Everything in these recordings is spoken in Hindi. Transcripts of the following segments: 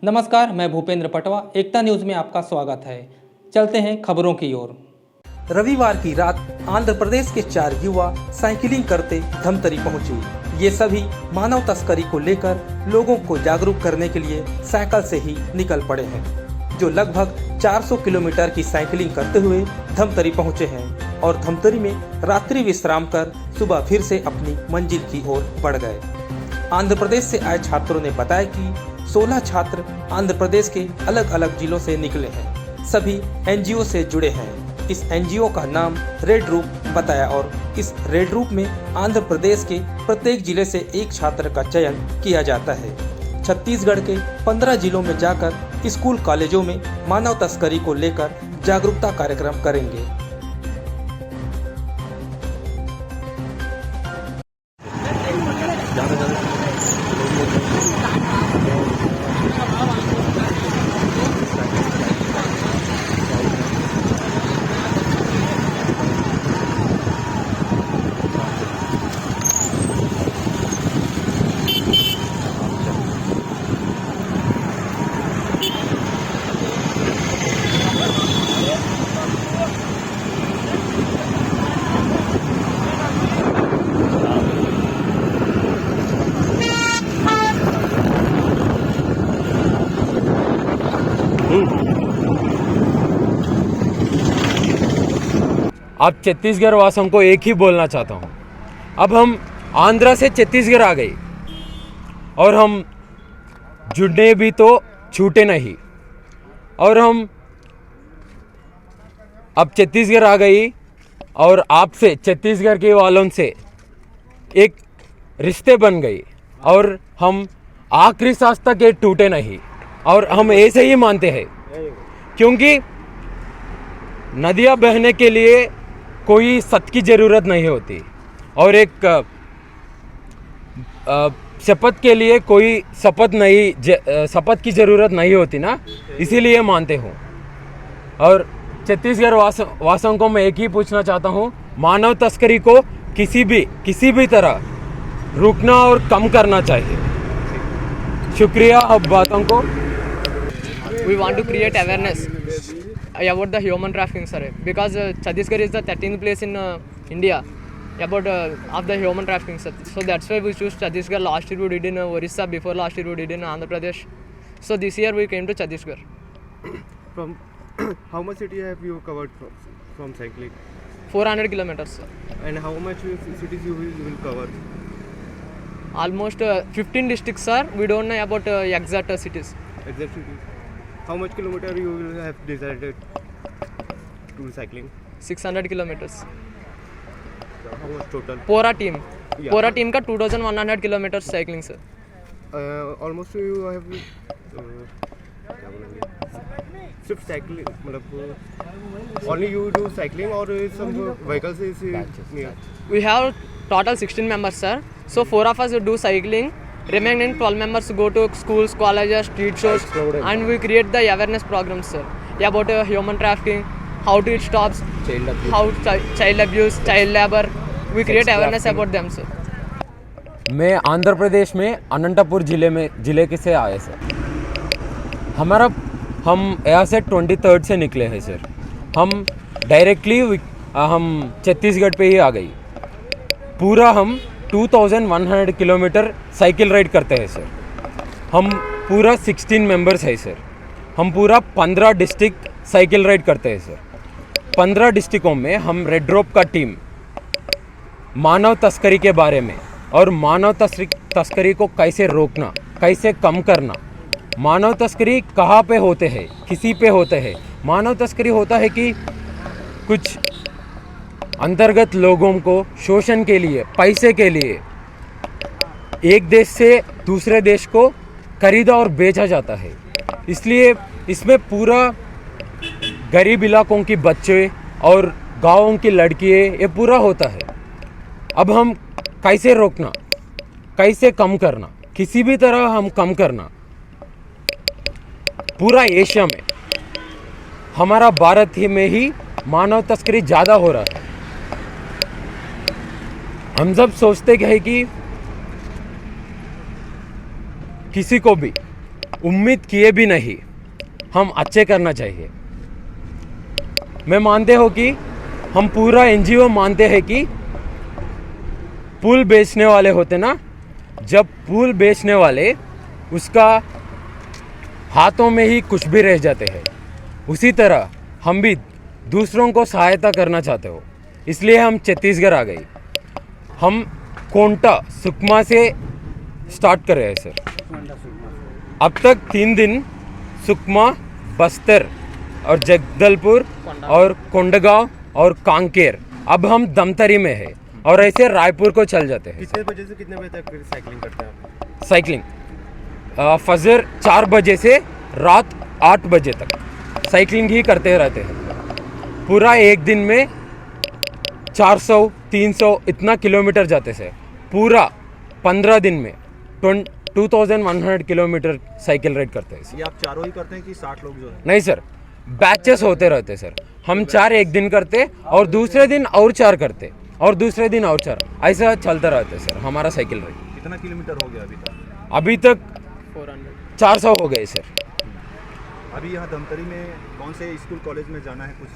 नमस्कार, मैं भूपेंद्र पटवा। एकता न्यूज में आपका स्वागत है। चलते हैं खबरों की ओर। रविवार की रात आंध्र प्रदेश के 4 युवा साइकिलिंग करते धमतरी पहुंचे। ये सभी मानव तस्करी को लेकर लोगों को जागरूक करने के लिए साइकिल से ही निकल पड़े हैं, जो लगभग 400 किलोमीटर की साइकिलिंग करते हुए धमतरी पहुंचे हैं और धमतरी में रात्रि विश्राम कर सुबह फिर से अपनी मंजिल की ओर बढ़ गए। आंध्र प्रदेश से आए छात्रों ने बताया कि 16 छात्र आंध्र प्रदेश के अलग अलग जिलों से निकले हैं। सभी एनजीओ से जुड़े हैं। इस एनजीओ का नाम रेड रूप बताया और इस रेड रूप में आंध्र प्रदेश के प्रत्येक जिले से एक छात्र का चयन किया जाता है। छत्तीसगढ़ के 15 जिलों में जाकर स्कूल कॉलेजों में मानव तस्करी को लेकर जागरूकता कार्यक्रम करेंगे। अब छत्तीसगढ़ वासियों को एक ही बोलना चाहता हूँ। अब हम आंध्रा से छत्तीसगढ़ आ गए और हम जुड़ने भी तो छूटे नहीं। और हम अब छत्तीसगढ़ आ गई और आपसे छत्तीसगढ़ के वालों से एक रिश्ते बन गई और हम आखिरी सांस तक ये टूटे नहीं। और हम ऐसे ही मानते हैं, क्योंकि नदियाँ बहने के लिए कोई सत की ज़रूरत नहीं होती और एक शपथ के लिए कोई शपथ की ज़रूरत नहीं होती ना, इसीलिए मानते हूँ। और छत्तीसगढ़ वासियों को मैं एक ही पूछना चाहता हूँ, मानव तस्करी को किसी भी तरह रुकना और कम करना चाहिए। शुक्रिया। अब बातों को We want to create awareness about the human trafficking, sir, because Chhattisgarh is the 13th place in India about of the human trafficking, sir. So that's why we choose Chhattisgarh. Last year we did in Orissa, before last year we did in Andhra Pradesh. So this year we came to Chhattisgarh. From how much city have you covered from cycling? 400 kilometers, sir. And how much cities you will cover? Almost 15 districts, sir. We don't know about exact cities. Exact cities. How much kilometer you will have decided to cycling? 600 kilometers. How much total? Pora team. Yeah. Pora team का 2100 kilometers cycling, sir. Almost you have क्या बोलेंगे, सिर्फ साइकिलिंग मतलब only you do cycling or some vehicles is near? We have total 16 members, sir. So 4 of us do cycling. Remaining 12 members go to schools, colleges, street shows, and we create the awareness programs, sir, about human trafficking, how to it stops, child abuse, child labor. We create awareness about them, sir. मैं आंध्र प्रदेश में अनंतपुर जिले के से आए सर। हम यहाँ से 23rd से निकले हैं सर। हम डायरेक्टली हम छत्तीसगढ़ पे ही आ गई। पूरा हम 2100 किलोमीटर साइकिल राइड करते हैं सर। हम पूरा 16 मेंबर्स है सर। हम पूरा 15 डिस्ट्रिक्ट साइकिल राइड करते हैं सर। 15 डिस्ट्रिक्टों में हम रेड ड्रॉप का टीम मानव तस्करी के बारे में और मानव तस्करी को कैसे रोकना, कैसे कम करना, मानव तस्करी कहाँ पे होते हैं, किसी पे होते हैं। मानव तस्करी होता है कि कुछ अंतर्गत लोगों को शोषण के लिए, पैसे के लिए एक देश से दूसरे देश को खरीदा और बेचा जाता है। इसलिए इसमें पूरा गरीब इलाकों की बच्चे और गाँवों की लड़कियाँ ये पूरा होता है। अब हम कैसे रोकना, कैसे कम करना, किसी भी तरह हम कम करना। पूरा एशिया में, हमारा भारत ही में ही मानव तस्करी ज़्यादा हो रहा है। हम सब सोचते हैं कि किसी को भी उम्मीद किए भी नहीं, हम अच्छे करना चाहिए। मैं मानते हो कि हम पूरा एनजीओ मानते हैं कि पुल बेचने वाले होते ना, जब पुल बेचने वाले उसका हाथों में ही कुछ भी रह जाते हैं, उसी तरह हम भी दूसरों को सहायता करना चाहते हो, इसलिए हम छत्तीसगढ़ आ गए। हम कोंटा सुकमा से स्टार्ट कर रहे हैं सर। अब तक 3 दिन सुकमा, बस्तर और जगदलपुर और कोंडागांव और कांकेर, अब हम दमतरी में है और ऐसे रायपुर को चल जाते हैं। कितने बजे से कितने बजे तक फिर साइकिलिंग करते हैं आप? साइकिलिंग फजर 4 बजे से रात 8 बजे तक साइकिलिंग ही करते रहते हैं। पूरा एक दिन में 400-300 इतना किलोमीटर जाते से पूरा 15 दिन में 2100 किलोमीटर साइकिल राइड करते हैं। ये आप चारों ही करते हैं कि 60 लोग जो है? नहीं सर, बैचेस होते रहते सर। हम 4 एक दिन करते और दूसरे दिन और 4 करते और दूसरे दिन और 4, ऐसा चलता रहता है सर हमारा साइकिल राइड। कितना किलोमीटर हो गया अभी तक? अभी तक 400 हो गए सर। अभी यहाँ धमतरी में कौन से स्कूल कॉलेज में जाना है कुछ?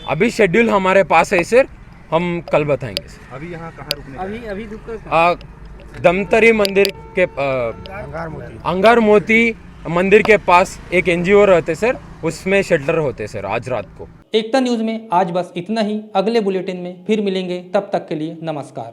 अभी शेड्यूल हमारे पास है सर, हम कल बताएंगे सर। अभी यहाँ कहाँ रुकने का है? दमतरी मंदिर के अंगार मोती मंदिर के पास एक एनजीओ रहते सर, उसमें शेल्टर होते सर आज रात को। एकता न्यूज़ में आज बस इतना ही। अगले बुलेटिन में फिर मिलेंगे, तब तक के लिए नमस्कार।